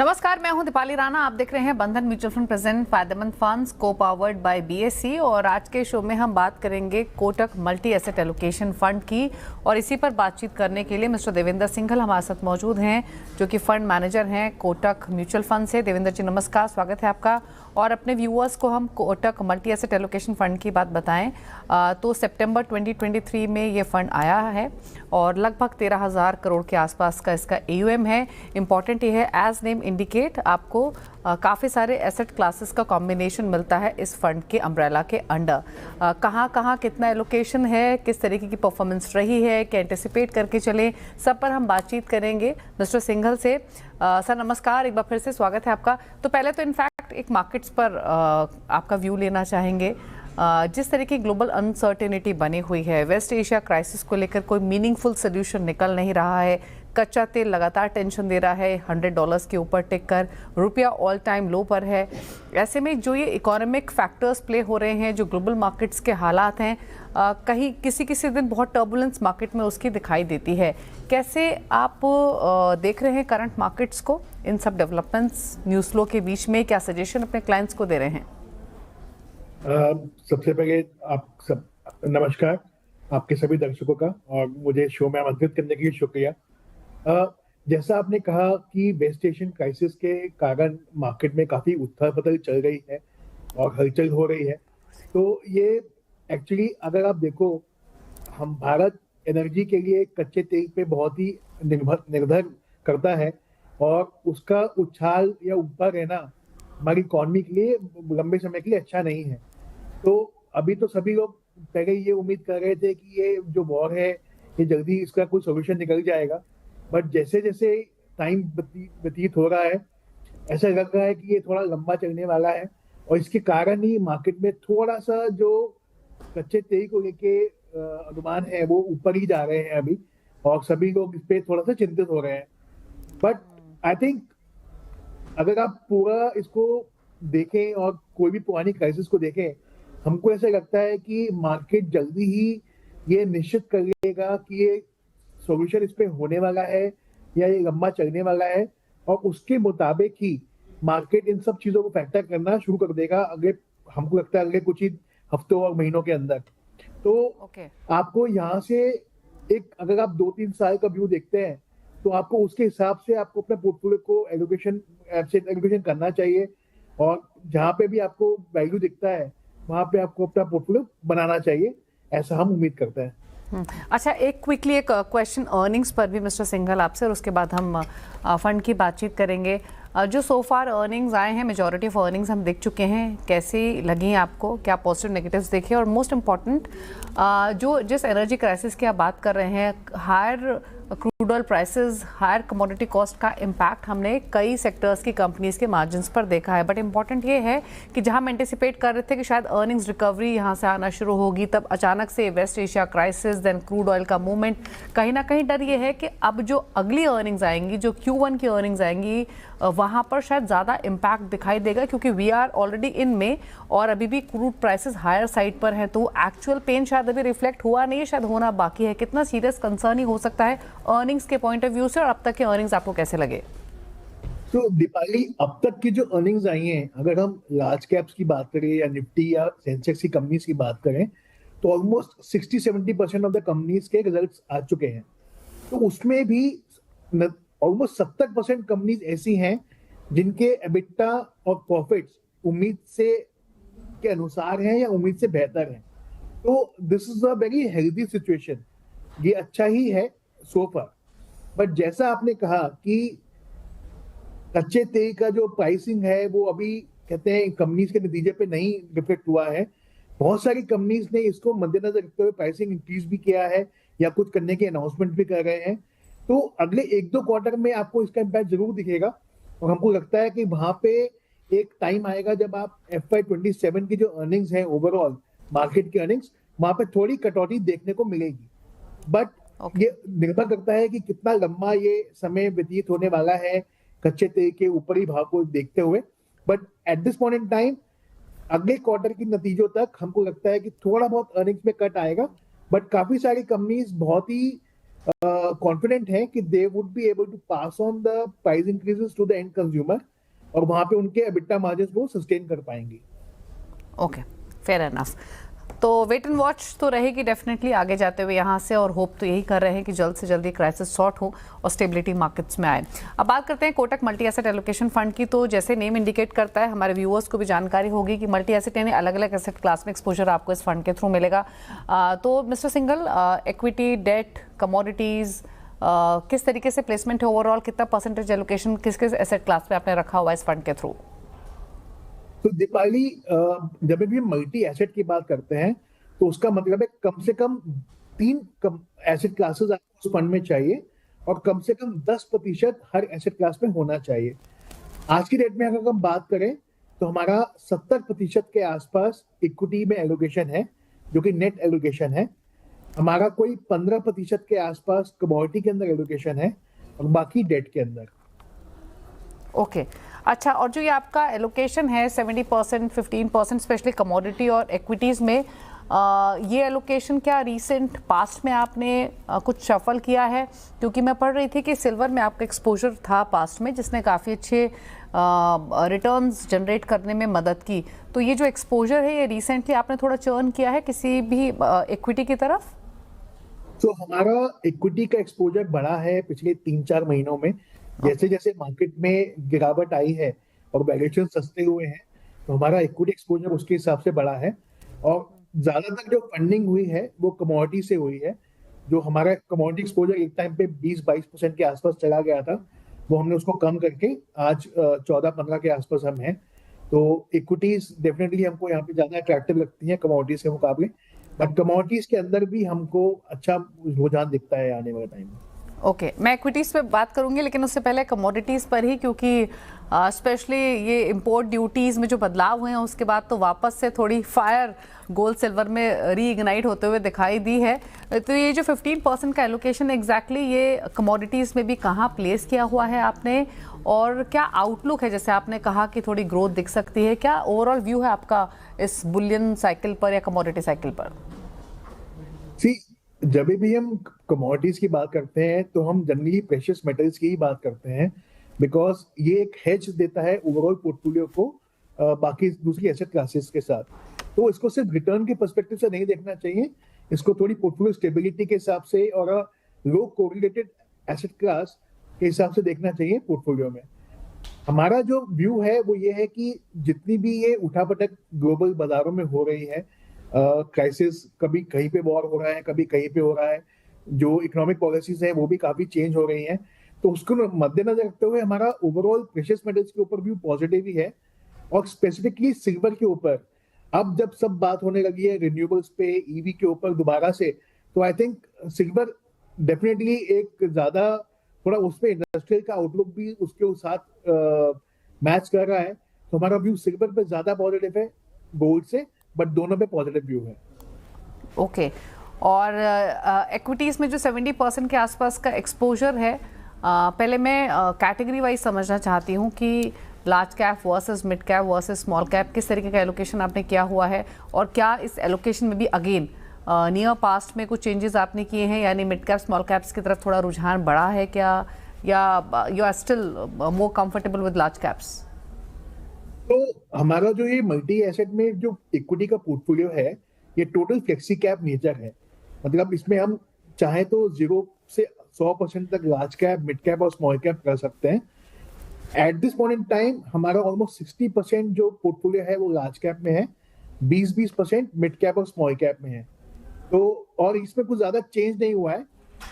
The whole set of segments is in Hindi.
नमस्कार, मैं हूं दीपाली राणा। आप देख रहे हैं बंधन म्यूचुअल फंड प्रेजेंट फायदेमंद फंड्स को पावर्ड बाय बीएसई। और आज के शो में हम बात करेंगे Kotak multi asset allocation fund की। और इसी पर बातचीत करने के लिए मिस्टर देवेंद्र सिंघल हमारे साथ मौजूद हैं, जो कि फंड मैनेजर हैं कोटक म्यूचुअल फंड से। देवेंद्र जी नमस्कार, स्वागत है आपका। और अपने व्यूअर्स को हम Kotak multi asset allocation fund की बात बताएं तो सितंबर 2023 में ये फंड आया है और लगभग 13,000 करोड़ के आसपास का इसका AUM है। इम्पॉर्टेंट ये है, एज नेम इंडिकेट, आपको काफ़ी सारे एसेट क्लासेस का कॉम्बिनेशन मिलता है इस फंड के अम्ब्रेला के अंडर। कहाँ कहाँ कितना एलोकेशन है, किस तरीके की परफॉर्मेंस रही है, क्या एंटिसिपेट करके चले, सब पर हम बातचीत करेंगे मिस्टर सिंघल से। सर नमस्कार, एक बार फिर से स्वागत है आपका। तो पहले तो इनफैक्ट एक मार्केट्स पर आपका व्यू लेना चाहेंगे। जिस तरह की ग्लोबल अनसर्टेनिटी बनी हुई है, वेस्ट एशिया क्राइसिस को लेकर कोई मीनिंगफुल सोल्यूशन निकल नहीं रहा है, कच्चा तेल लगातार टेंशन दे रहा है, $100 के ऊपर टिक कर, रुपया ऑल टाइम लो पर है। ऐसे में जो ये इकोनॉमिक फैक्टर्स प्ले हो रहे हैं, जो ग्लोबल मार्केट्स के हालात हैं, कहीं किसी किसी दिन बहुत टर्बुलेंस मार्केट में उसकी दिखाई देती है। कैसे आप देख रहे हैं करंट मार्केट्स को, इन सब डेवलपमेंट्स न्यूज़ फ्लो के बीच में? क्या सजेशन अपने क्लाइंट्स को दे रहे हैं? सबसे पहले आप सब नमस्कार आपके सभी दर्शकों का, और मुझे शो में आमंत्रित करने के लिए शुक्रिया। जैसा आपने कहा कि वेस्ट एशियन क्राइसिस के कारण मार्केट में काफ़ी उथल-पुथल चल रही है और हलचल हो रही है। तो ये एक्चुअली अगर आप देखो, हम भारत एनर्जी के लिए कच्चे तेल पे बहुत ही निर्भर करता है, और उसका उछाल या ऊपर रहना हमारी इकॉनमी के लिए लंबे समय के लिए अच्छा नहीं है। तो अभी तो सभी लोग पहले ये उम्मीद कर रहे थे कि ये जो वॉर है, ये जल्दी इसका कोई सॉल्यूशन निकल जाएगा। बट जैसे जैसे टाइम व्यतीत हो रहा है, ऐसा लग रहा है कि ये थोड़ा लंबा चलने वाला है, और इसके कारण ही मार्केट में थोड़ा सा जो कच्चे तेल को लेके अनुमान है वो ऊपर ही जा रहे हैं अभी, और सभी लोग इस पे थोड़ा सा चिंतित हो रहे हैं। बट आई थिंक अगर आप पूरा इसको देखें और कोई भी पुरानी क्राइसिस को देखें, हमको ऐसा लगता है कि मार्केट जल्दी ही ये निश्चित कर लेगा कि ये सॉल्यूशन इस पे होने वाला है या ये लंबा चलने वाला है, और उसके मुताबिक ही मार्केट इन सब चीजों को फैक्टर करना शुरू कर देगा अगले, हमको लगता है अगले कुछ ही हफ्तों और महीनों के अंदर। तो आपको यहाँ से एक, अगर आप 2-3 साल का व्यू देखते हैं, तो आपको उसके हिसाब से आपको अपने पोर्टफोलियो को एलोकेशन करना चाहिए, और जहाँ पे भी आपको वैल्यू दिखता है वहाँ पे आपको अपना पोर्टफोलियो बनाना चाहिए, ऐसा हम उम्मीद करते हैं। अच्छा, एक क्विकली एक क्वेश्चन अर्निंग्स पर भी मिस्टर सिंघल आपसे, और उसके बाद हम फंड की बातचीत करेंगे। जो सो फार अर्निंग्स आए हैं, मेजॉरिटी ऑफ अर्निंग्स हम देख चुके हैं, कैसी लगी आपको? क्या पॉजिटिव नेगेटिव्स देखे? और मोस्ट इम्पॉर्टेंट, जो जिस एनर्जी क्राइसिस की आप बात कर रहे हैं, higher crude oil prices, higher commodity cost का इम्पैक्ट हमने कई सेक्टर्स की कंपनीज के मार्जिन्स पर देखा है। बट इम्पॉर्टेंट ये है कि जहां हम एंटिसिपेट कर रहे थे कि शायद अर्निंग्स रिकवरी यहां से आना शुरू होगी, तब अचानक से West Asia crisis, then crude oil का मूवमेंट, कहीं ना कहीं डर ये है कि अब जो अगली अर्निंग्स आएंगी, जो Q1 की अर्निंग्स आएंगी, वहां पर शायद ज़्यादा इम्पैक्ट दिखाई देगा, क्योंकि वी आर ऑलरेडी इन में और अभी भी क्रूड प्राइसेस हायर साइड पर हैं। तो एक्चुअल पेन शायद अभी रिफ्लेक्ट हुआ नहीं है, शायद होना बाकी है। कितना सीरियस कंसर्न ही हो सकता है अर्निंग्स के पॉइंट ऑफ व्यू से, और अब तक के अर्निंग्स आपको कैसे लगे? तो दीपाली, अब तक की जो अर्निंग्स आई हैं, अगर हम लार्ज कैप्स की बात करें या निफ्टी या सेंसेक्स की कंपनीज की बात करें, तो ऑलमोस्ट 60-70% ऑफ द कंपनीज के रिजल्ट्स आ चुके हैं। तो उसमें भी ऑलमोस्ट 70% कंपनीज ऐसी हैं जिनके एबिटा और प्रॉफिट्स उम्मीद से के अनुसार हैं या उम्मीद से बेहतर हैं। तो this is a very healthy situation, ये अच्छा ही है सो फार। बट जैसा आपने कहा कि कच्चे तेल का जो प्राइसिंग है वो अभी कहते हैं कंपनीज के नतीजे पे नहीं रिफ्लेक्ट हुआ है। बहुत सारी कंपनीज ने इसको मद्देनजर रखते हुए प्राइसिंग इंक्रीज भी किया है या कुछ करने के अनाउंसमेंट भी कर रहे हैं। तो अगले 1-2 क्वार्टर में आपको इसका इम्पैक्ट जरूर दिखेगा, और हमको लगता है कि वहां पे एक टाइम आएगा जब आप FY27 की जो अर्निंग्स है, ओवरऑल मार्केट की अर्निंग्स, वहां पे थोड़ी कटौती देखने को मिलेगी। बट ये निर्भर करता है कि कितना लंबा ये समय व्यतीत होने वाला है कच्चे तेल के ऊपरी भाव को देखते हुए। But at this point in time, अगले क्वार्टर के नतीजों तक हमको लगता है कि थोड़ा बहुत अर्निंग्स में कट आएगा। बट काफी सारी कंपनीज बहुत ही कॉन्फिडेंट है कि they would be able to pass on the price increases to the end consumer, और वहां पे उनके एबिटा मार्जिन को सस्टेन कर पाएंगे। Okay, fair enough. तो वेट एंड वॉच तो रहेगी डेफिनेटली आगे जाते हुए यहाँ से, और होप तो यही कर रहे हैं कि जल्द से जल्द ये क्राइसिस सॉर्ट हो और स्टेबिलिटी मार्केट्स में आए। अब बात करते हैं Kotak multi asset allocation fund की। तो जैसे नेम इंडिकेट करता है, हमारे व्यूअर्स को भी जानकारी होगी कि मल्टी एसेट यानी अलग अलग एसेट क्लास में एक्सपोजर आपको इस फंड के थ्रू मिलेगा। तो mister Singhal, equity, debt, commodities, किस तरीके से प्लेसमेंट है ओवरऑल, कितना परसेंटेज एलोकेशन किस किस एसेट क्लास में आपने रखा हुआ है इस फंड के थ्रू? तो दीपाली, जब भी हम मल्टी एसेट की बात करते हैं तो उसका मतलब है कम से कम 3 एसेट क्लासेस आपको उस फंड में चाहिए, और कम से कम 10% हर एसेट क्लास में होना चाहिए। आज की डेट में अगर हम बात करें तो हमारा 70% के आसपास इक्विटी में एलोकेशन है, जो कि नेट एलोकेशन है। हमारा कोई 15% के आसपास कमोडिटी के अंदर एलोकेशन है, और बाकी डेट के अंदर। ओके, अच्छा, और जो ये आपका एलोकेशन है 70%, 15% स्पेशली कमोडिटी और इक्विटीज़ में, ये एलोकेशन क्या रिसेंट पास्ट में आपने कुछ शफल किया है? क्योंकि मैं पढ़ रही थी कि सिल्वर में आपका एक्सपोजर था पास्ट में, जिसने काफ़ी अच्छे रिटर्न्स जनरेट करने में मदद की। तो ये जो एक्सपोजर है, ये रिसेंटली आपने थोड़ा चर्न किया है किसी भी इक्विटी की तरफ? तो हमारा इक्विटी का एक्सपोजर बढ़ा है पिछले 3-4 महीनों में। जैसे जैसे मार्केट में गिरावट आई है और वैल्यूएशन सस्ते हुए हैं, तो हमारा इक्विटी एक्सपोजर उसके हिसाब से बढ़ा है। और ज्यादातर जो फंडिंग हुई है वो कमोडिटी से हुई है। जो हमारा कमोडिटी एक्सपोजर एक टाइम पे 20-22% के आसपास चला गया था, वो हमने उसको कम करके आज 14-15 के आसपास हम हैं। तो इक्विटीज डेफिनेटली हमको यहाँ पे ज्यादा अट्रैक्टिव लगती हैं कमोडिटीज के मुकाबले, बट कमोडिटीज के अंदर भी हमको अच्छा रुझान दिखता है आने वाले टाइम में। ओके, मैं इक्विटीज़ पे बात करूंगी, लेकिन उससे पहले कमोडिटीज़ पर ही, क्योंकि स्पेशली ये इंपोर्ट ड्यूटीज़ में जो बदलाव हुए हैं उसके बाद तो वापस से थोड़ी फायर गोल्ड सिल्वर में रीइग्नाइट होते हुए दिखाई दी है। तो ये जो 15% का एलोकेशन एग्जैक्टली ये कमोडिटीज़ में भी कहाँ प्लेस किया हुआ है आपने, और क्या आउटलुक है? जैसे आपने कहा कि थोड़ी ग्रोथ दिख सकती है, क्या ओवरऑल व्यू है आपका इस बुलियन साइकिल पर या कमोडिटी साइकिल पर? जब भी हम कमोडिटीज की बात करते हैं तो हम जनरली प्रेशियस मेटल्स की ही बात करते हैं, बिकॉज ये एक हेज देता है ओवरऑल पोर्टफोलियो को बाकी दूसरी एसेट क्लासेस के साथ। तो इसको सिर्फ रिटर्न के पर्सपेक्टिव से नहीं देखना चाहिए, इसको थोड़ी पोर्टफोलियो स्टेबिलिटी के हिसाब से और लो कोरिलेटेड एसेट क्लास के हिसाब से देखना चाहिए पोर्टफोलियो में। हमारा जो व्यू है वो ये है कि जितनी भी ये उठापटक ग्लोबल बाजारों में हो रही है, क्राइसिस, कभी कहीं पे वॉर हो रहा है, कभी कहीं पे हो रहा है, जो इकोनॉमिक पॉलिसीज है वो भी काफी चेंज हो रही हैं, तो उसको मद्देनजर रखते हुए हमारा ओवरऑल प्रेशियस मेटल्स के ऊपर व्यू पॉजिटिव ही है। और स्पेसिफिकली सिल्वर के ऊपर अब जब सब बात होने लगी है रिन्यूएबल्स पे, ईवी के ऊपर दोबारा से, तो आई थिंक सिल्वर डेफिनेटली एक ज्यादा थोड़ा उसमें इंडस्ट्रियल का आउटलुक भी उसके साथ मैच कर रहा है। तो हमारा व्यू सिल्वर पे ज्यादा पॉजिटिव है गोल्ड से, बट दोनों पे पॉजिटिव व्यू है। ओके, और इक्विटीज में जो 70% के आसपास का एक्सपोजर है, पहले मैं कैटेगरी वाइज समझना चाहती हूँ कि large cap versus mid cap versus small cap किस तरीके का एलोकेशन आपने किया हुआ है, और क्या इस एलोकेशन में भी अगेन नियर पास्ट में कुछ चेंजेस आपने किए हैं, यानी मिड कैप स्मॉल कैप्स की तरफ थोड़ा रुझान बढ़ा है क्या, या you are still more comfortable with large caps? तो हमारा जो ये मल्टी एसेट में जो इक्विटी का पोर्टफोलियो है, ये टोटल फ्लेक्सी कैप नेचर है। मतलब इसमें हम चाहे तो 0 से 100% तक लार्ज कैप, मिड कैप और स्मॉल कैप कर सकते हैं। Eight this point in time हमारा ऑलमोस्ट 60% जो पोर्टफोलियो है वो लार्ज कैप में है, 20% मिड कैप और स्मॉल कैप में है। तो और इसमें कुछ ज्यादा चेंज नहीं हुआ है,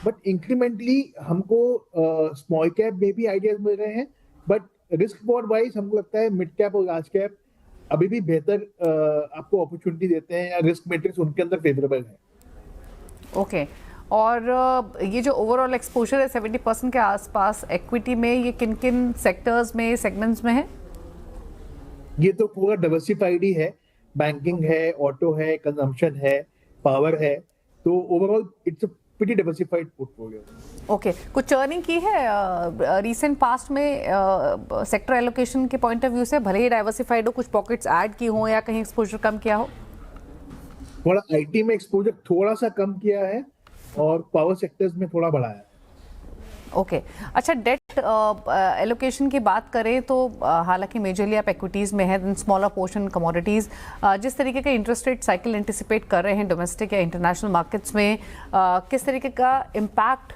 बट इंक्रीमेंटली हमको स्मॉल कैप में भी आइडियाज मिल रहे हैं, बट रिस्क बोर्ड वाइज हमको लगता है मिड कैप और लार्ज कैप अभी भी बेहतर आपको अपॉर्चुनिटी देते हैं, या रिस्क मैट्रिक्स उनके अंदर फेवरेबल है। ओके, और ये जो ओवरऑल एक्सपोजर है 70% के आसपास इक्विटी में, ये किन किन सेक्टर्स में, सेगमेंट्स में है? ये तो पूरा डाइवर्सिफाइड ही है, बैंकिंग है, ऑटो है, कंजम्पशन है, पावर है, तो overall it's a pretty diversified portfolio. Okay, कुछ चर्निंग की है रीसेंट पास्ट में सेक्टर एलोकेशन के पॉइंट ऑफ व्यू से, भले ही डाइवर्सिफाइड हो, कुछ पॉकेट्स ऐड की हो या कहीं एक्सपोजर कम किया हो? थोड़ा आईटी में एक्सपोजर थोड़ा सा कम किया है, और पावर सेक्टर्स में थोड़ा बढ़ा है। ओके अच्छा, डेट एलोकेशन की बात करें तो हालांकि मेजरली आप एक्विटीज़ में है, स्मॉलर पोर्शन कमोडिटीज़, जिस तरीके का इंटरेस्ट रेट साइकिल एंटिसिपेट कर रहे हैं डोमेस्टिक या इंटरनेशनल मार्केट्स में, किस तरीके का इम्पैक्ट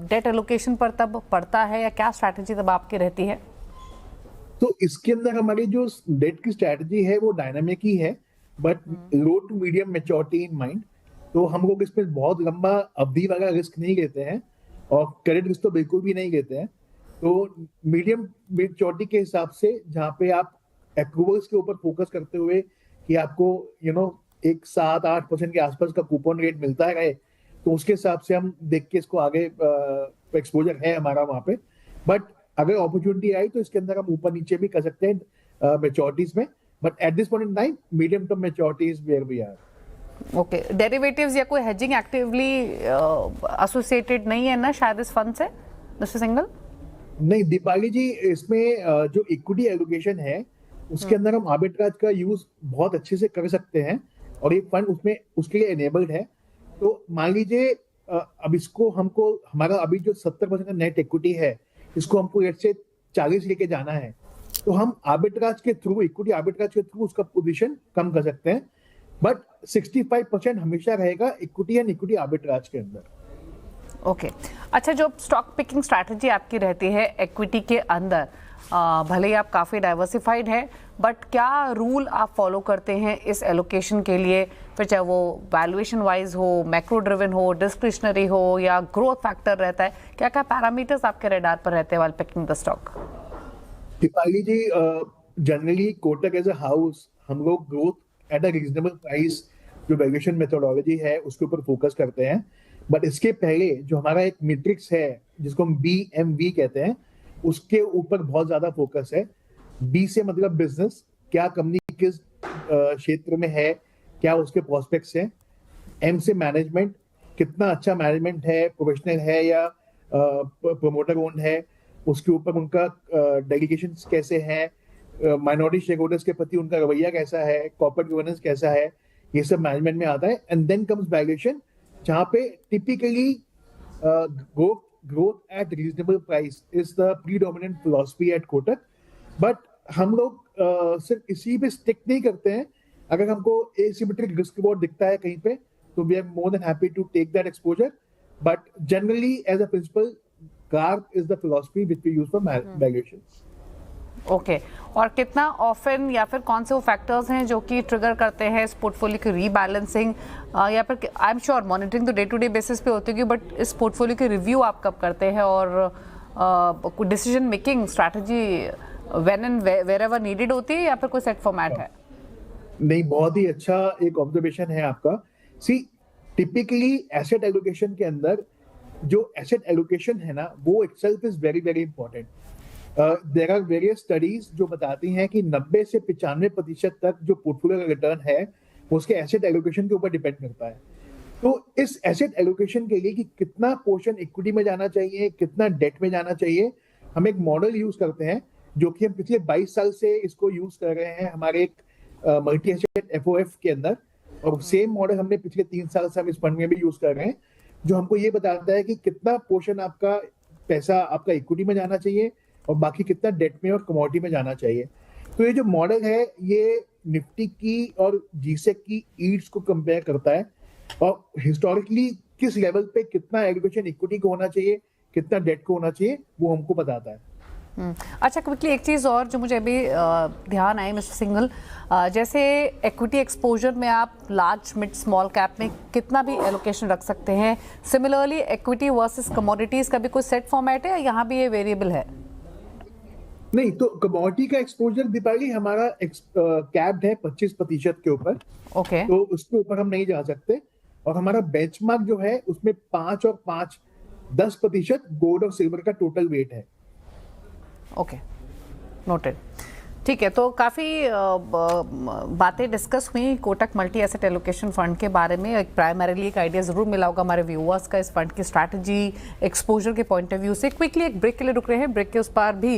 डेट एलोकेशन पर तब पड़ता है या क्या स्ट्रैटेजी तब आपकी रहती है? तो इसके अंदर हमारी जो डेट की स्ट्रैटेजी है वो डायनामिक ही है, but low to medium maturity in mind. तो हम लोग इसमें बहुत लंबा अवधि वाला रिस्क नहीं लेते हैं और क्रेडिट रिस्क तो बिल्कुल भी नहीं लेते हैं। तो मीडियम मैच्योरिटी के हिसाब से जहाँ पे आप अप्रूवल्स के ऊपर फोकस करते हुए कि आपको एक 7-8% के आसपास का कूपन रेट मिलता है, तो उसके हिसाब से हम देख के इसको आगे एक्सपोजर है हमारा वहाँ पे। बट अगर अपॉर्चुनिटी आई तो इसके अंदर हम ऊपर नीचे भी कर सकते हैं मैच्योरिटीज में, but at this point in time medium term maturity is where we are. Okay, derivatives या कोई हेजिंग एक्टिवली एसोसिएटेड नहीं है ना शायद इस फंड से, मिस्टर सिंघल? नहीं दीपाली जी, इसमें जो इक्विटी एलोकेशन है उसके अंदर हम आर्बिट्राज का यूज बहुत अच्छे से कर सकते हैं और ये फंड उसमें उसके लिए एनेबल्ड है। तो मान लीजिए अब इसको हमको हमारा अभी जो 70% का नेट इक्विटी है इसको हमको रेट से 40 लेके जाना है, तो हम आर्बिट्राज के थ्रू, इक्विटी आर्बिट्राज के थ्रू उसका पोजीशन कम कर सकते हैं, बट 65% हमेशा रहेगा इक्विटी एंड इक्विटी आर्बिट्राज के अंदर। ओके अच्छा, जो स्टॉक पिकिंग स्ट्रैटेजी आपकी रहती है एक्विटी के अंदर, भले ही आप काफ़ी डाइवर्सिफाइड है, बट क्या रूल आप फॉलो करते हैं इस एलोकेशन के लिए, फिर चाहे वो वैल्यूएशन वाइज हो, मैक्रो ड्रिवन हो, डिस्क्रिशनरी हो या ग्रोथ फैक्टर रहता है, क्या क्या पैरामीटर्स आपके रडार पर रहते हैं while picking the stock? Deepali ji, generally Kotak as a house हम लोग growth at a reasonable price जो वैल्यूएशन मेथोडोलॉजी है उसके ऊपर फोकस करते हैं। बट इसके पहले जो हमारा एक मैट्रिक्स है जिसको हम BMV कहते हैं, उसके ऊपर बहुत ज्यादा फोकस है। B से मतलब बिजनेस, क्या कंपनी किस क्षेत्र में है, क्या उसके प्रोस्पेक्ट्स हैं। M से मैनेजमेंट, कितना अच्छा मैनेजमेंट है, प्रोफेशनल है या प्रमोटर ओन्ड है, उसके ऊपर उनका डेलीगेशन कैसे हैं, माइनॉरिटी शेयर होल्डर्स के प्रति उनका रवैया कैसा है, कॉर्पोरेट गवर्नेंस कैसा है, ये सब मैनेजमेंट में आता है। एंड देन कम्स वैल्यूएशन, जहाँ पे typically growth at reasonable price is the predominant philosophy at Kotak. But हम लोग सिर्फ इसी पे स्टिक नहीं करते हैं। अगर हमको एसिमेट्रिक रिस्क रिवॉर्ड दिखता है कहीं पे तो we are more than happy to take that exposure, but generally as a principal GARP is the philosophy which we use for valuations. Okay और कितना ऑफन या फिर कौन से वो फैक्टर्स हैं जो कि ट्रिगर करते हैं इस पोर्टफोलियो की रीबैलेंसिंग, या फिर आई एम श्योर मॉनिटरिंग तो डे टू डे बेसिस पे होती होगी, बट इस पोर्टफोलियो की रिव्यू आप कब करते हैं और decision making strategy when and wherever needed होती है या फिर कोई सेट फॉर्मेट है? नहीं, बहुत ही अच्छा एक ऑब्जर्वेशन है आपका। सी टिपिकली एसेट एलोकेशन के अंदर जो एसेट एलोकेशन है ना वो itself is very very important. There are various studies जो बताती हैं कि 90 से 95% तक जो पोर्टफोलियो का रिटर्न है वो उसके एसेट एलोकेशन के ऊपर डिपेंड करता है। तो इस एसेट एलोकेशन के लिए कि कितना पोर्शन इक्विटी में जाना चाहिए, कितना डेट में जाना चाहिए, हम एक मॉडल यूज करते हैं जो कि हम पिछले 22 साल से इसको यूज कर रहे हैं हमारे एक मल्टी एसेट FOF के अंदर, और सेम मॉडल हमने पिछले 3 साल से हम इस फंड में भी यूज कर रहे हैं, जो हमको ये बताता है कि कितना पोर्शन आपका पैसा आपका इक्विटी में जाना चाहिए और बाकी कितना डेट में और कमोडिटी में जाना चाहिए। तो ये जो मॉडल है ये निफ्टी की और GSEC की ईल्ड्स को कंपेयर करता है और हिस्टोरिकली किस लेवल पे कितना एलोकेशन इक्विटी को होना चाहिए, कितना डेट को होना चाहिए, वो हमको बताता है। अच्छा, क्विकली एक चीज़ और जो मुझे अभी ध्यान आई मिस्टर सिंघल, जैसे एक्विटी एक्सपोजर में आप लार्ज मिड स्मॉल कैप में कितना भी एलोकेशन रख सकते हैं, सिमिलरली एक्विटी वर्सेस कमोडिटीज का भी कोई सेट फॉर्मेट है या यहाँ भी ये वेरिएबल है? नहीं, तो कमोडिटी का एक्सपोजर दीपाली हमारा कैप्ड है 25% के ऊपर। ओके तो उसके ऊपर हम नहीं जा सकते, और हमारा बेंचमार्क जो है उसमें 5 और 5 10% गोल्ड और सिल्वर का टोटल वेट है। Okay, noted. ठीक है, तो काफ़ी बातें डिस्कस हुई Kotak multi asset allocation fund के बारे में। एक प्राइमरीली एक आइडिया ज़रूर मिला होगा हमारे व्यूअर्स का इस फंड की स्ट्रैटेजी एक्सपोजर के पॉइंट ऑफ व्यू से। क्विकली एक ब्रेक के लिए रुक रहे हैं, ब्रेक के उस पार भी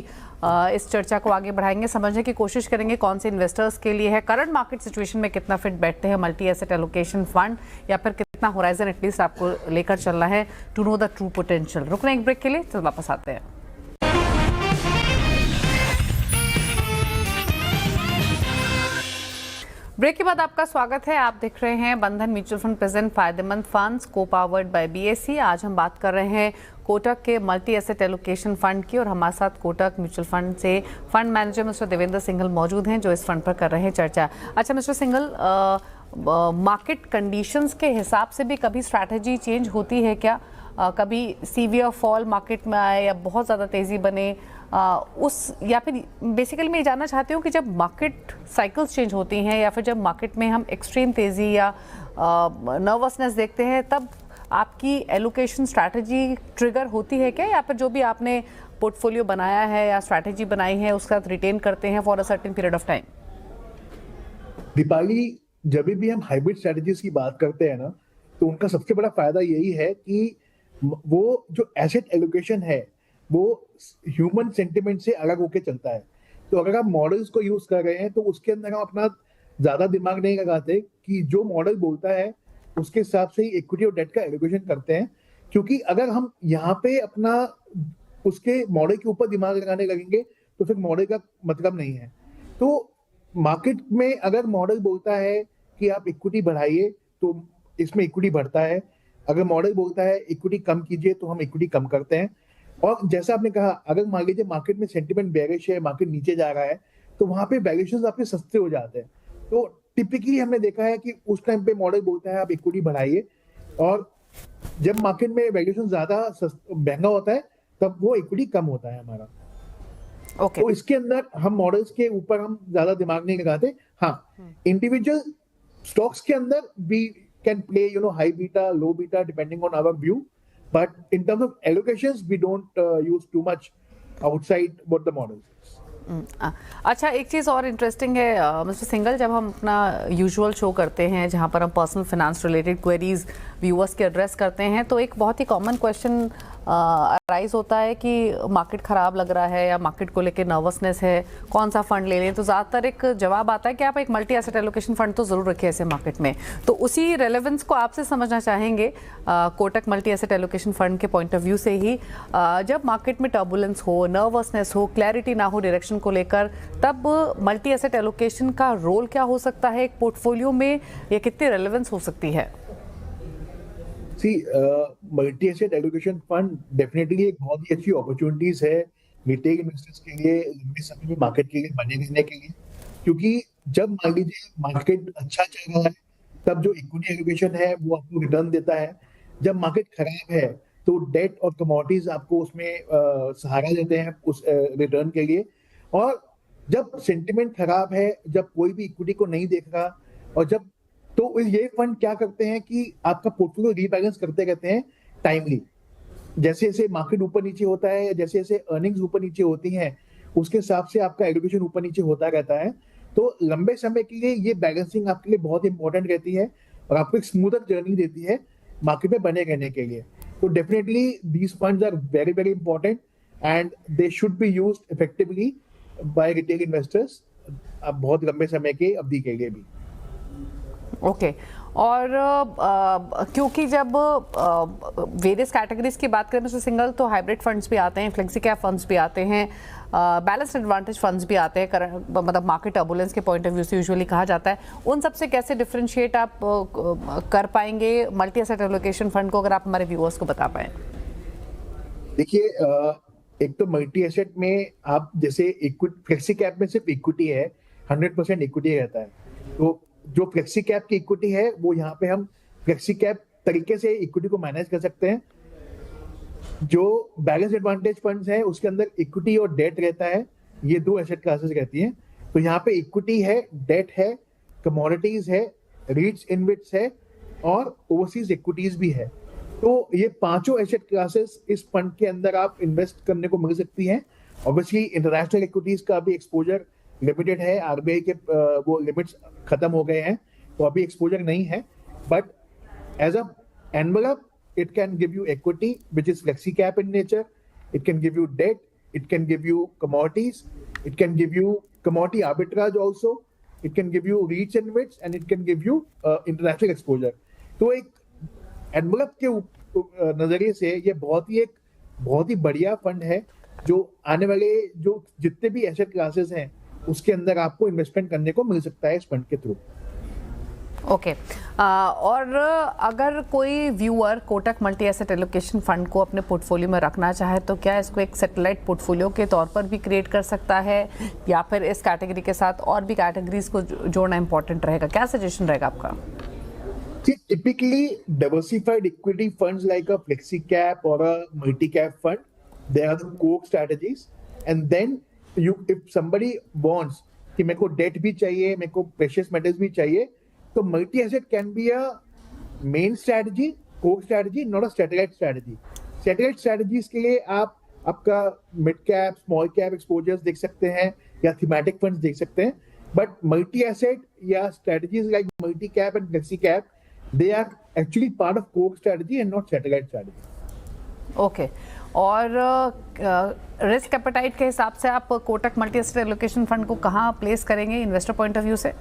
इस चर्चा को आगे बढ़ाएंगे, समझने की कोशिश करेंगे कौन से इन्वेस्टर्स के लिए है, करंट मार्केट सिचुएशन में कितना फिट बैठते हैं मल्टी एसेट एलोकेशन फंड या फिर इतना होराइजन एटलीस्ट आपको लेकर चलना है to know the true potential. रुकना एक ब्रेक के लिए, तो वापस आते हैं। ब्रेक के बाद आपका स्वागत है। आप देख रहे हैं बंधन म्यूचुअल फंड प्रेजेंट फायदेमंद फंड्स को पावर्ड बाय बीएसई। आज हम बात कर रहे हैं कोटक के मल्टी एसेट एलोकेशन फंड की, और हमारे साथ कोटक म्यूचुअल फंड से fund manager mister Devendra Singhal मौजूद हैं, जो इस फंड पर कर रहे हैं चर्चा। अच्छा मिस्टर सिंघल, मार्केट कंडीशंस के हिसाब से भी कभी स्ट्रैटेजी चेंज होती है क्या? कभी सीवियर फॉल मार्केट में आए या बहुत ज़्यादा तेज़ी बने, या फिर बेसिकली मैं ये जानना चाहती हूँ कि जब मार्केट साइकिल्स चेंज होती हैं या फिर जब मार्केट में हम एक्सट्रीम तेज़ी या नर्वसनेस देखते हैं, तब आपकी एलोकेशन स्ट्रैटेजी ट्रिगर होती है क्या, या फिर जो भी आपने पोर्टफोलियो बनाया है या स्ट्रैटेजी बनाई है उसका रिटेन करते हैं for a certain period of time? Deepali, जब भी हम हाइब्रिड स्ट्रेटजीज की बात करते हैं ना, तो उनका सबसे बड़ा फायदा यही है कि वो जो एसेट एलोकेशन है वो ह्यूमन सेंटिमेंट से अलग होकर चलता है। तो अगर आप मॉडल्स को यूज कर रहे हैं तो उसके अंदर हम अपना ज्यादा दिमाग नहीं लगाते कि जो मॉडल बोलता है उसके हिसाब से ही इक्विटी और डेट का एलोकेशन करते हैं, क्योंकि अगर हम यहाँ पे अपना उसके मॉडल के ऊपर दिमाग लगाने लगेंगे तो फिर मॉडल का मतलब नहीं है। तो मार्केट में अगर मॉडल बोलता है कि आप इक्विटी बढ़ाइए तो इसमें इक्विटी बढ़ता है, अगर मॉडल बोलता है इक्विटी कम कीजिए तो हम इक्विटी कम करते हैं। और जैसा आपने कहा, अगर मान लीजिए मार्केट में सेंटिमेंट बेयरिश है, मार्केट नीचे जा रहा है, तो वहां पे वैल्यूएशंस आपके सस्ते हो जाते हैं। तो टिपिकली हमने देखा है कि उस टाइम पे मॉडल बोलता है आप इक्विटी बढ़ाइए, और जब मार्केट में वैल्यूएशन ज्यादा महंगा होता है तब वो इक्विटी कम होता है हमारा। Okay. तो इसके अंदर हम मॉडल्स के ऊपर हम ज्यादा दिमाग नहीं लगाते। हाँ, इंडिविजुअल स्टॉक्स के अंदर we can play high beta, low beta depending on our view, but in terms of allocations we don't use too much outside what the model says. अच्छा, एक चीज़ और इंटरेस्टिंग है मिस्टर सिंघल, जब हम अपना यूजुअल शो करते हैं जहाँ पर हम personal finance related queries viewers के एड्रेस करते हैं, तो एक बहुत ही कॉमन क्वेश्चन अराइज होता है कि मार्केट ख़राब लग रहा है या मार्केट को लेकर नर्वसनेस है, कौन सा फंड ले लें। तो ज़्यादातर एक जवाब आता है कि आप एक मल्टी एसेट एलोकेशन फंड तो ज़रूर रखिए ऐसे मार्केट में। तो उसी रेलेवेंस को आपसे समझना चाहेंगे Kotak multi asset allocation fund के पॉइंट ऑफ व्यू से ही, जब मार्केट में टर्बुलेंस हो, नर्वसनेस हो, क्लैरिटी ना हो डायरेक्शन को लेकर, तब मल्टी एसेट एलोकेशन का रोल क्या हो सकता है एक पोर्टफोलियो में, या कितनी रेलेवेंस हो सकती है? Multi asset allocation fund definitely एक बहुत ही अच्छी अपॉर्चुनिटीज है रिटेल इन्वेस्टर्स के लिए, लंबे समय में मार्केट के लिए बने रहने के लिए। क्योंकि जब मान लीजिए मार्केट अच्छा चल रहा है तब जो इक्विटी एलोकेशन है वो आपको रिटर्न देता है। जब मार्केट खराब है तो डेट और कमोडिटीज आपको उसमें सहारा देते हैं उस रिटर्न के लिए। और जब सेंटिमेंट खराब है, जब कोई भी इक्विटी को नहीं देख रहा, और जब तो ये फंड क्या करते हैं कि आपका पोर्टफोलियो रीबैलेंस करते रहते हैं टाइमली। जैसे जैसे मार्केट ऊपर नीचे होता है, जैसे जैसे अर्निंग्स ऊपर नीचे होती हैं, उसके हिसाब से आपका एलोकेशन ऊपर नीचे होता रहता है। तो लंबे समय के लिए ये बैलेंसिंग आपके लिए बहुत इंपॉर्टेंट रहती है और आपको एक स्मूथर जर्नी देती है मार्केट में बने रहने के लिए। तो definitely these funds are very very important and they should be used effectively by retail investors बहुत लंबे समय के अवधि के लिए भी। ओके और क्योंकि जब वेरियस कैटेगरीज की बात करें मिस्टर सिंघल, तो हाइब्रिड फंड्स भी आते हैं, फ्लेक्सी कैप फंड्स भी आते हैं, बैलेंस्ड एडवांटेज फंड्स भी आते हैं, मतलब मार्केट टर्बुलेंस के पॉइंट ऑफ व्यू से यूजुअली कहा जाता है। उन सब से कैसे डिफरेंशिएट आप कर पाएंगे मल्टी एसेट एलोकेशन फंड को, अगर आप हमारे व्यूअर्स को बता पाए? देखिए, एक तो मल्टी एसेट में आप जैसे फ्लेक्सी कैप में सिर्फ इक्विटी है, 100% इक्विटी रहता है। तो जो फ्लेक्सी कैप की इक्विटी है वो यहाँ पे हम फ्लेक्सी कैप तरीके से इक्विटी को मैनेज कर सकते हैं। जो बैलेंस एडवांटेज फंड्स हैं उसके अंदर इक्विटी और डेट रहता है, ये दो एसेट क्लासेस रहती हैं। तो यहाँ पे इक्विटी है, डेट है, कमोडिटीज है, रीट्स इनविट्स है और ओवरसीज इक्विटीज भी है। तो ये पांचों एसेट क्लासेस इस फंड के अंदर आप इन्वेस्ट करने को मिल सकती हैं। ऑब्वियसली इंटरनेशनल इक्विटीज का भी एक्सपोजर लिमिटेड है, आरबीआई के वो लिमिट्स खत्म हो गए हैं तो अभी एक्सपोजर नहीं है, but as a envelope it can give you equity which is flexi cap in nature, it can give you debt, it can give you commodities, it can give you commodity arbitrage also, it can give you REITs and InvITs and it can give you international exposure. तो एक एनवलप के नजरिए से ये बहुत ही बढ़िया फंड है, जो आने वाले जो जितने भी एसेट क्लासेस हैं उसके अंदर आपको इन्वेस्टमेंट करने को मिल सकता है इस फंड के थ्रू। ओके और अगर कोई viewer Kotak multi asset allocation fund को अपने पोर्टफोलियो में रखना चाहे तो क्या इसको एक सैटेलाइट पोर्टफोलियो के तौर पर भी क्रिएट कर सकता है, या फिर इस कैटेगरी के साथ और भी कैटेगरीज को जोड़ना इंपॉर्टेंट रहेगा? क्या सजेशन रहेगा आपका? Typically, diversified equity funds like a flexi cap or a multi cap fund, they are the core strategies. And then if somebody wants कि मेरे को डेट भी चाहिए, मेरे को प्रेशियस मेटल्स भी चाहिए, तो multi asset can be a main strategy, core strategy, not a satellite strategy. Satellite strategies के लिए आप आपका mid cap, small cap exposures देख सकते हैं या थीमेटिक फंड्स देख सकते हैं, बट मल्टी एसेट या strategies like multi cap and flexi cap, they are actually part of core strategy and not satellite strategy. Okay और रिस्क एपेटाइट के हिसाब से आप Kotak multi asset allocation fund को कहाँ प्लेस करेंगे इन्वेस्टर पॉइंट ऑफ व्यू से?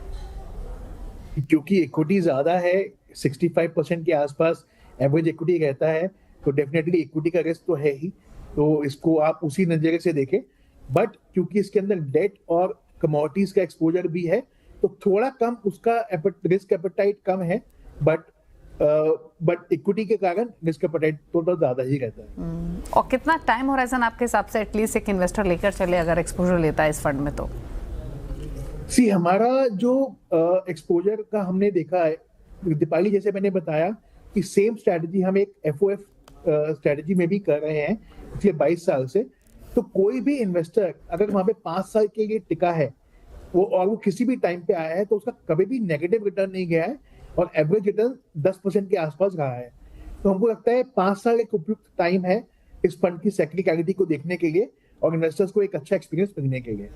क्योंकि इक्विटी ज्यादा है, 65% के आसपास एवरेज इक्विटी रहता है, तो डेफिनेटली इक्विटी का रिस्क तो है ही, तो इसको आप उसी नजरिए से देखें। बट क्योंकि इसके अंदर डेट और कमोडिटीज का एक्सपोजर भी है, तो थोड़ा कम उसका रिस्क एपेटाइट कम है, बट इक्विटी के कारण रिस्क एपेटाइट तो ज्यादा ही रहता है। और कितना टाइम होराइजन आपके हिसाब से एटलीस्ट एक इन्वेस्टर लेकर चले अगर एक्सपोजर लेता है इस फंड में? तो हमारा जो एक्सपोजर का हमने देखा है, दीपाली जैसे मैंने बताया कि सेम स्ट्रेटजी हम एक एफओएफ स्ट्रेटजी में भी कर रहे हैं पिछले 22 साल से। तो कोई भी इन्वेस्टर अगर वहां पे 5 साल के लिए टिका है वो किसी भी टाइम पे आया है, तो उसका कभी भी नेगेटिव रिटर्न नहीं गया है और एवरेज रिटर्न 10% के आसपास रहा है। तो हमको लगता है 5 साल एक उपयुक्त टाइम है इस फंड की साइक्लिकलिटी को देखने के लिए और इन्वेस्टर्स को एक अच्छा एक्सपीरियंस मिलने के लिए।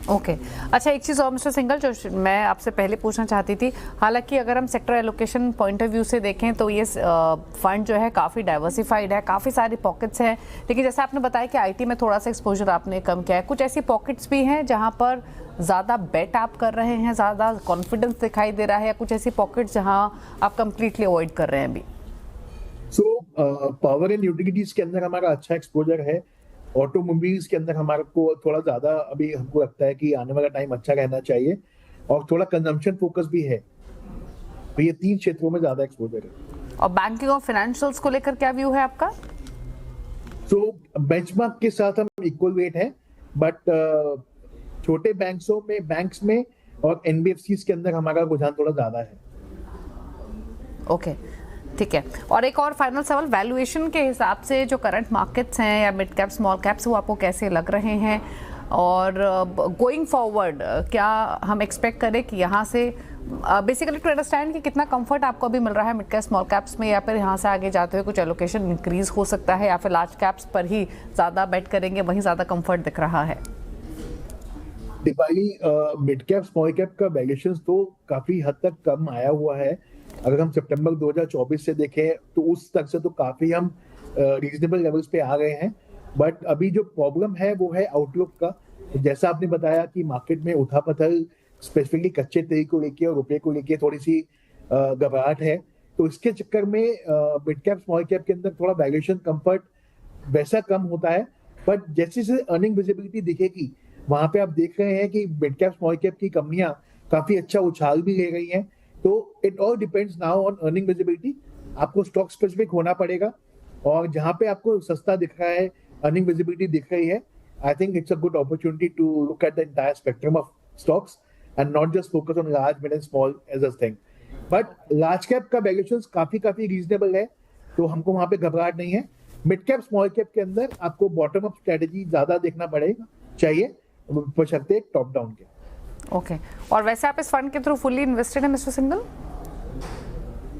ओके अच्छा, एक चीज़ और मिस्टर सिंघल जो मैं आपसे पहले पूछना चाहती थी, हालांकि अगर हम sector allocation point of view से देखें तो ये फंड जो है काफ़ी डाइवर्सिफाइड है, काफ़ी सारी पॉकेट्स हैं, लेकिन जैसे आपने बताया कि आईटी में थोड़ा सा एक्सपोजर आपने कम किया है, कुछ ऐसी पॉकेट्स भी हैं जहां पर ज़्यादा बेट आप कर रहे हैं, ज़्यादा कॉन्फिडेंस दिखाई दे रहा है, या कुछ ऐसी पॉकेट्स जहां आप कंप्लीटली अवॉइड कर रहे हैं अभी? पावर एंड यूटिलिटीज के अंदर हमारा अच्छा एक्सपोजर है, ऑटोमोबाइल्स के अंदर हमारे को थोड़ा ज्यादा अभी हमको लगता है कि आने वाला टाइम अच्छा रहना चाहिए, और थोड़ा कंजम्पशन फोकस भी है, तो ये 3 क्षेत्रों में ज्यादा एक्सपोजर है। और बैंकिंग और फाइनेंशियल्स को लेकर क्या व्यू है आपका? बेंचमार्क के साथ हम इक्वल वेट है, बट छोटे बैंक्स में और एनबीएफसीज के अंदर हमारा रुझान थोड़ा ज्यादा है। ओके ठीक है, और एक और फाइनल सवाल, वैल्यूएशन के हिसाब से जो करंट मार्केट्स हैं या मिड कैप स्मॉल कैप्स, वो आपको कैसे लग रहे हैं? और गोइंग फॉरवर्ड क्या हम एक्सपेक्ट करें कि यहाँ से बेसिकली टू अंडरस्टैंड कि कितना कंफर्ट आपको अभी मिल रहा है मिड कैप स्मॉल कैप्स में, या फिर यहाँ से आगे जाते हुए कुछ एलोकेशन इंक्रीज हो सकता है, या फिर लार्ज कैप्स पर ही ज़्यादा बेट करेंगे, वहीं ज़्यादा कंफर्ट दिख रहा है? Deepali, mid cap small cap का वैल्यूएशन तो काफी हद तक कम आया हुआ है। अगर हम सितंबर 2024 से देखें तो उस तक से तो काफी हम रीजनेबल लेवल्स पे आ गए हैं, बट अभी जो प्रॉब्लम है वो है आउटलुक का। जैसा आपने बताया कि मार्केट में उथापथल स्पेसिफिकली कच्चे तेल को लेके और रुपए को लेके थोड़ी सी घबराहट है, तो इसके चक्कर में मिड कैप स्मॉल कैप के अंदर थोड़ा वैल्यूएशन कंफर्ट वैसा कम होता है। बट जैसे जैसे अर्निंग विजिबिलिटी दिखेगी, वहां पे आप देख रहे हैं कि मिड कैप स्मॉल कैप की कंपनियां काफी अच्छा उछाल भी ले रही हैं। तो it all depends now on earning visibility. आपको स्टॉक स्पेसिफिक होना पड़ेगा, और जहां पे आपको सस्ता दिख रहा है, अर्निंग विजिबिलिटी दिख रही है, I think it's a good opportunity to look at the entire spectrum of stocks and not just focus on large, mid and small as a thing. But large cap का वैल्यूएशंस काफी रीजनेबल है, तो हमको वहां पे घबराहट नहीं है। मिड कैप स्मॉल कैप के अंदर आपको बॉटम अप स्ट्रेटेजी ज्यादा देखना पड़ेगा चाहिए, बशर्ते टॉप डाउन के। ओके और वैसे आप इस फंड के थ्रू फुल्ली इन्वेस्टेड हैं मिस्टर सिंघल?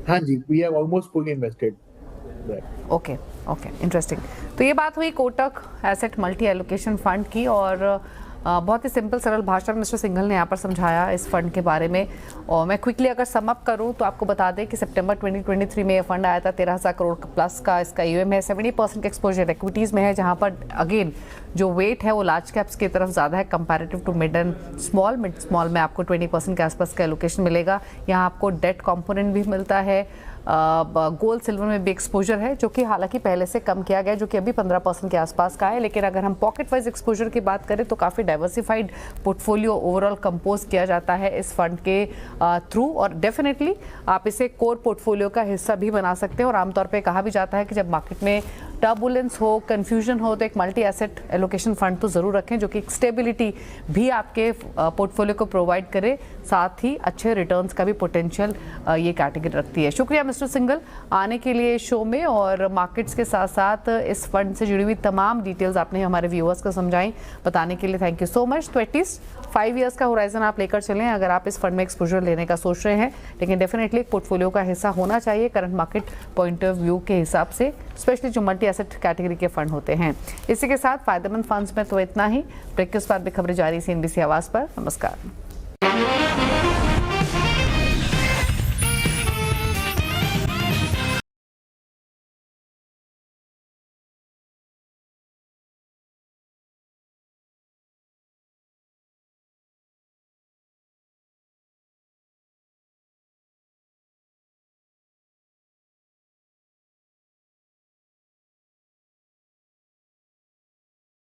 हाँ जी, we are almost fully invested. Okay interesting. तो ये बात हुई Kotak asset multi allocation fund की, और बहुत ही सिंपल सरल भाषा में मिस्टर सिंघल ने यहाँ पर समझाया इस फंड के बारे में। और मैं क्विकली अगर सम अप करूँ तो आपको बता दें कि सितंबर 2023 में ये फंड आया था, 13,000 करोड़ प्लस का इसका यूएम है, 70% का एक्सपोजर एक्विटीज़ में है, जहाँ पर अगेन जो वेट है वो लार्ज कैप्स की तरफ ज़्यादा है कंपैरेटिव टू मिड स्मॉल में आपको 20% के आसपास का एलोकेशन मिलेगा। यहाँ आपको डेट कॉम्पोनेंट भी मिलता है, गोल्ड सिल्वर में भी एक्सपोजर है, जो कि हालांकि पहले से कम किया गया, जो कि अभी 15% के आसपास का है। लेकिन अगर हम पॉकेट वाइज एक्सपोजर की बात करें तो काफ़ी डाइवर्सिफाइड पोर्टफोलियो ओवरऑल कंपोज किया जाता है इस फंड के थ्रू, और डेफिनेटली आप इसे कोर पोर्टफोलियो का हिस्सा भी बना सकते हैं। और आमतौर पे कहा भी जाता है कि जब मार्केट में टर्बुलेंस हो, कंफ्यूजन हो, तो एक मल्टी एसेट एलोकेशन फंड तो ज़रूर रखें, जो कि स्टेबिलिटी भी आपके पोर्टफोलियो को प्रोवाइड करे, साथ ही अच्छे रिटर्न्स का भी पोटेंशियल ये कैटेगरी रखती है। शुक्रिया मिस्टर सिंघल आने के लिए शो में, और मार्केट्स के साथ साथ इस फंड से जुड़ी हुई तमाम डिटेल्स आपने हमारे व्यूअर्स को समझाई, बताने के लिए थैंक यू सो मच। तो एटलीस्ट 5 ईयर्स का होराइजन आप लेकर चलें अगर आप इस फंड में एक्सपोजर लेने का सोच रहे हैं, लेकिन डेफिनेटली एक पोर्टफोलियो का हिस्सा होना चाहिए current market point of view के हिसाब से, स्पेशली जो मल्टी एसेट कैटेगरी के फंड होते हैं। इसी के साथ फायदेमंद फंड्स में तो इतना ही। ब्रेक के बाद भी खबरें जारी CNBC आवाज़ पर। नमस्कार।